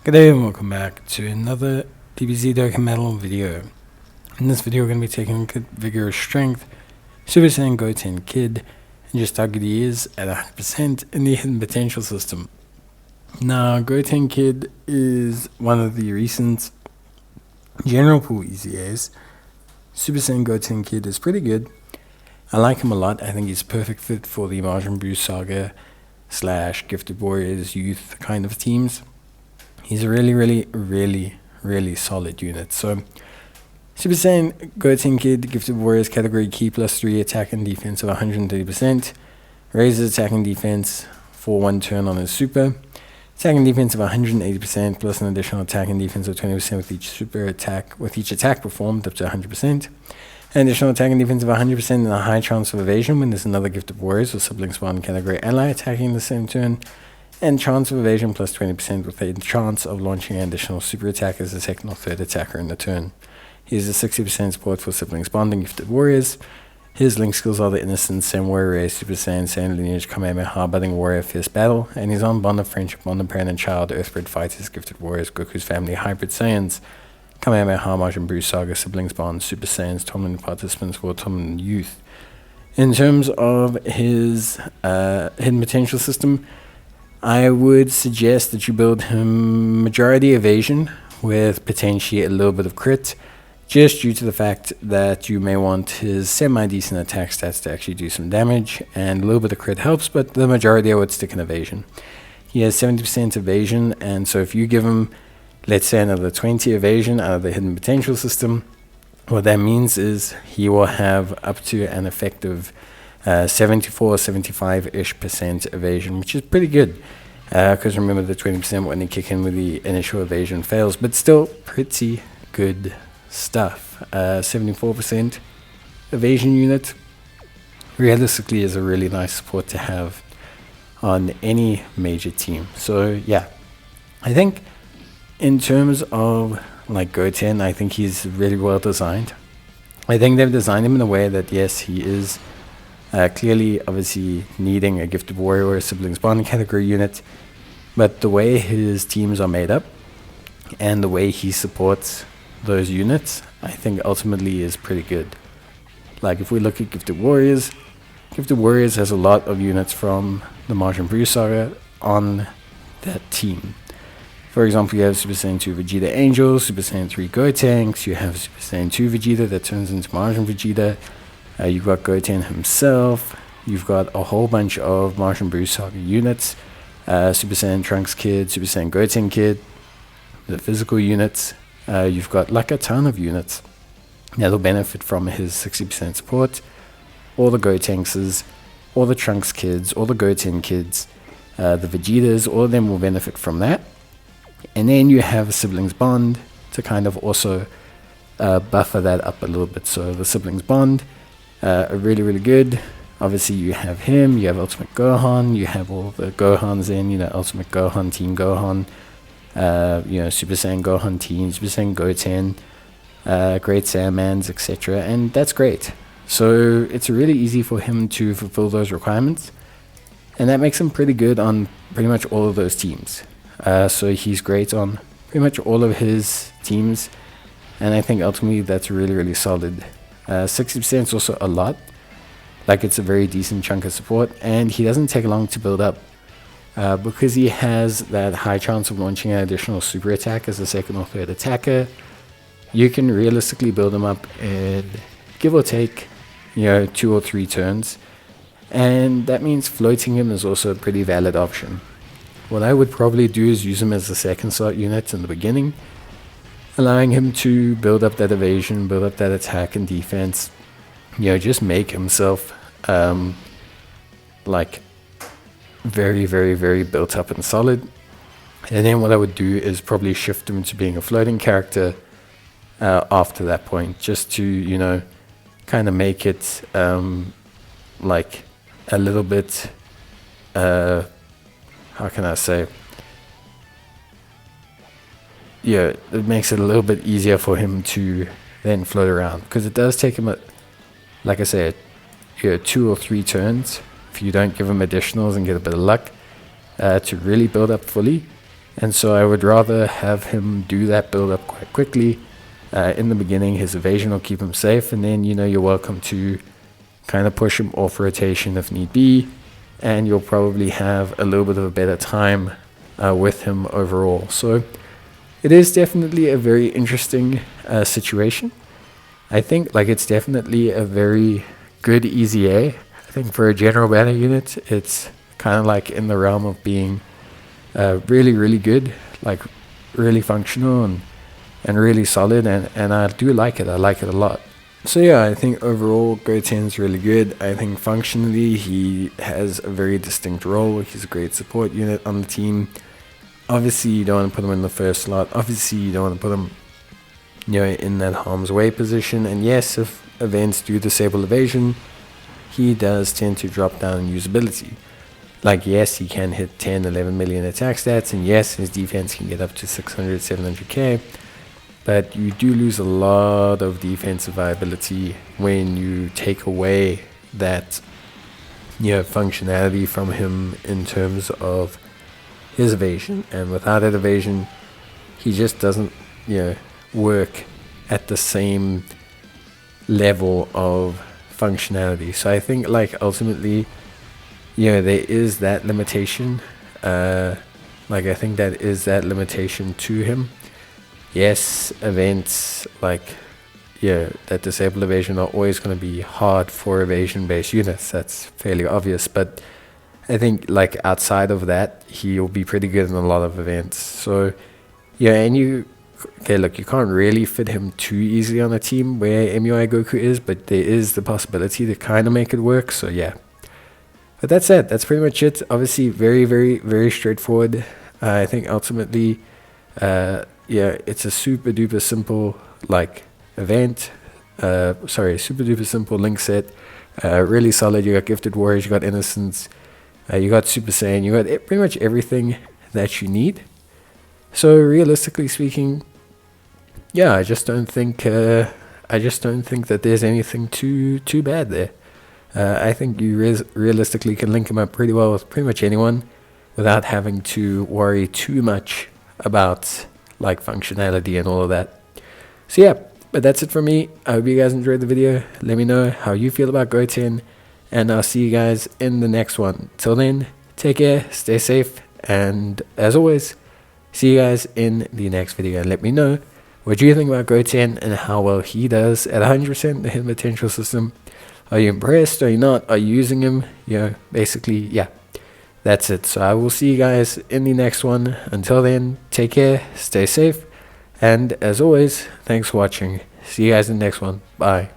Good day and welcome back to another DBZ Dokkan Metal video. In this video we're going to be taking a look at Vigorous Strength, Super Saiyan Goten Kid, and just how good he is at 100% in the Hidden Potential system. Now, Goten Kid is one of the recent General Pool EZAs. Super Saiyan Goten Kid is pretty good. I like him a lot. I think he's a perfect fit for the Majin Buu Saga / Gifted Warriors youth kind of teams. He's a really solid unit. So, Super Saiyan Goten Kid, Gifted Warriors category key +3 attack and defense of 130%. Raises attack and defense for 1 turn on his super. Attack and defense of 180% plus an additional attack and defense of 20% with each super attack, with each attack performed up to 100%. An additional attack and defense of 100% and a high chance of evasion when there's another Gifted Warriors or sibling spawn category ally attacking the same turn. And chance of evasion plus 20% with a chance of launching an additional super attack as a second or third attacker in the turn. He has a 60% support for siblings bonding Gifted Warriors. His link skills are the Innocent, Samurai Ray, Super Saiyan, Saiyan Lineage, Kamehameha, Budding Warrior, Fierce Battle, and he's on Bond of Friendship, Bond of Parent and Child, Earthbred Fighters, Gifted Warriors, Goku's Family, Hybrid Saiyans, Kamehameha, Majin Buu Saga, Siblings Bond, Super Saiyans, Tournament Participants for Tournament Youth. In terms of his Hidden Potential system, I would suggest that you build him majority evasion with potentially a little bit of crit, just due to the fact that you may want his semi-decent attack stats to actually do some damage, and a little bit of crit helps, but the majority I would stick in evasion. He has 70% evasion, and so if you give him, let's say, another 20 evasion out of the Hidden Potential system, what that means is he will have up to an effective 74-75-ish% evasion, which is pretty good, because remember the 20% when they kick in with the initial evasion fails, but still pretty good stuff. 74% evasion unit realistically is a really nice support to have on any major team. So yeah, I think in terms of like Goten, I think he's really well designed. I think they've designed him in a way that, yes, he is clearly obviously needing a Gifted Warrior or a Siblings Bond category unit, but the way his teams are made up and the way he supports those units, I think ultimately is pretty good. Like if we look at Gifted Warriors has a lot of units from the Majin Buu Saga on that team. For example, you have Super Saiyan 2 Vegeta Angel, Super Saiyan 3 Gotenks, you have Super Saiyan 2 Vegeta that turns into Majin Vegeta, you've got Goten himself, you've got a whole bunch of Majin Buu Saga units, Super Saiyan Trunks Kid, Super Saiyan Goten Kid, the physical units. You've got like a ton of units that'll benefit from his 60% support. All the Gotenkses, all the Trunks kids, all the Goten kids, the Vegetas, all of them will benefit from that. And then you have Siblings Bond to kind of also buffer that up a little bit. So the Siblings Bond are really good. Obviously you have him, you have Ultimate Gohan, you have all the Gohans in, Ultimate Gohan, Team Gohan, Super Saiyan Gohan Teen, Super Saiyan Goten, Great Saiyamans, etc. And that's great. So it's really easy for him to fulfill those requirements. And that makes him pretty good on pretty much all of those teams. So he's great on pretty much all of his teams. And I think ultimately that's really solid. 60% is also a lot. Like it's a very decent chunk of support. And he doesn't take long to build up. Because he has that high chance of launching an additional super attack as a second or third attacker, you can realistically build him up in give or take 2 or 3 turns, and that means floating him is also a pretty valid option. What I would probably do is use him as a second slot unit in the beginning, allowing him to build up that evasion, build up that attack and defense, just make himself like very built up and solid. And then what I would do is probably shift him to being a floating character after that point, just to kind of make it like a little bit how can I say, it makes it a little bit easier for him to then float around, because it does take him like I said, 2 or 3 turns if you don't give him additionals and get a bit of luck to really build up fully. And so I would rather have him do that build up quite quickly. In the beginning, his evasion will keep him safe, and then, you know, you're welcome to kind of push him off rotation if need be, and you'll probably have a little bit of a better time with him overall. So it is definitely a very interesting situation. I think like it's definitely a very good EZA. I think for a general banner unit, it's kind of like in the realm of being really, really good, like really functional and really solid, and I do like it. I like it a lot. So yeah, I think overall Goten's really good. I think functionally he has a very distinct role. He's a great support unit on the team. Obviously you don't want to put him in the first slot. Obviously you don't want to put him, you know, in that harm's way position. And yes, if events do disable evasion, he does tend to drop down in usability. Like, yes, he can hit 10, 11 million attack stats, and yes, his defense can get up to 600, 700k. But you do lose a lot of defensive viability when you take away that, you know, functionality from him in terms of his evasion. And without that evasion, he just doesn't, you know, work at the same level of functionality. So I think like ultimately, you know, there is that limitation. Like I think that is that limitation to him. Yes, events like, yeah, that disable evasion are always going to be hard for evasion based units. That's fairly obvious, but I think like outside of that, he'll be pretty good in a lot of events. So yeah, and okay, look, you can't really fit him too easily on a team where MUI Goku is, but there is the possibility to kind of make it work. So yeah, but that's it. That's pretty much it. Obviously, very, very, very straightforward. I think ultimately, yeah, it's a super duper simple like event. Super duper simple link set. Really solid. You got Gifted Warriors, you got Innocence, you got Super Saiyan, you got pretty much everything that you need. So realistically speaking, yeah, I just don't think that there's anything too bad there. I think you realistically can link him up pretty well with pretty much anyone without having to worry too much about like functionality and all of that. So yeah, but that's it for me. I hope you guys enjoyed the video. Let me know how you feel about Goten, and I'll see you guys in the next one. Till then, take care, stay safe, and as always, see you guys in the next video. And let me know what you think about Goten and how well he does at 100% the hidden potential system. Are you impressed? Are you not? Are you using him? You know, basically, yeah. That's it. So I will see you guys in the next one. Until then, take care, stay safe, and as always, thanks for watching. See you guys in the next one. Bye.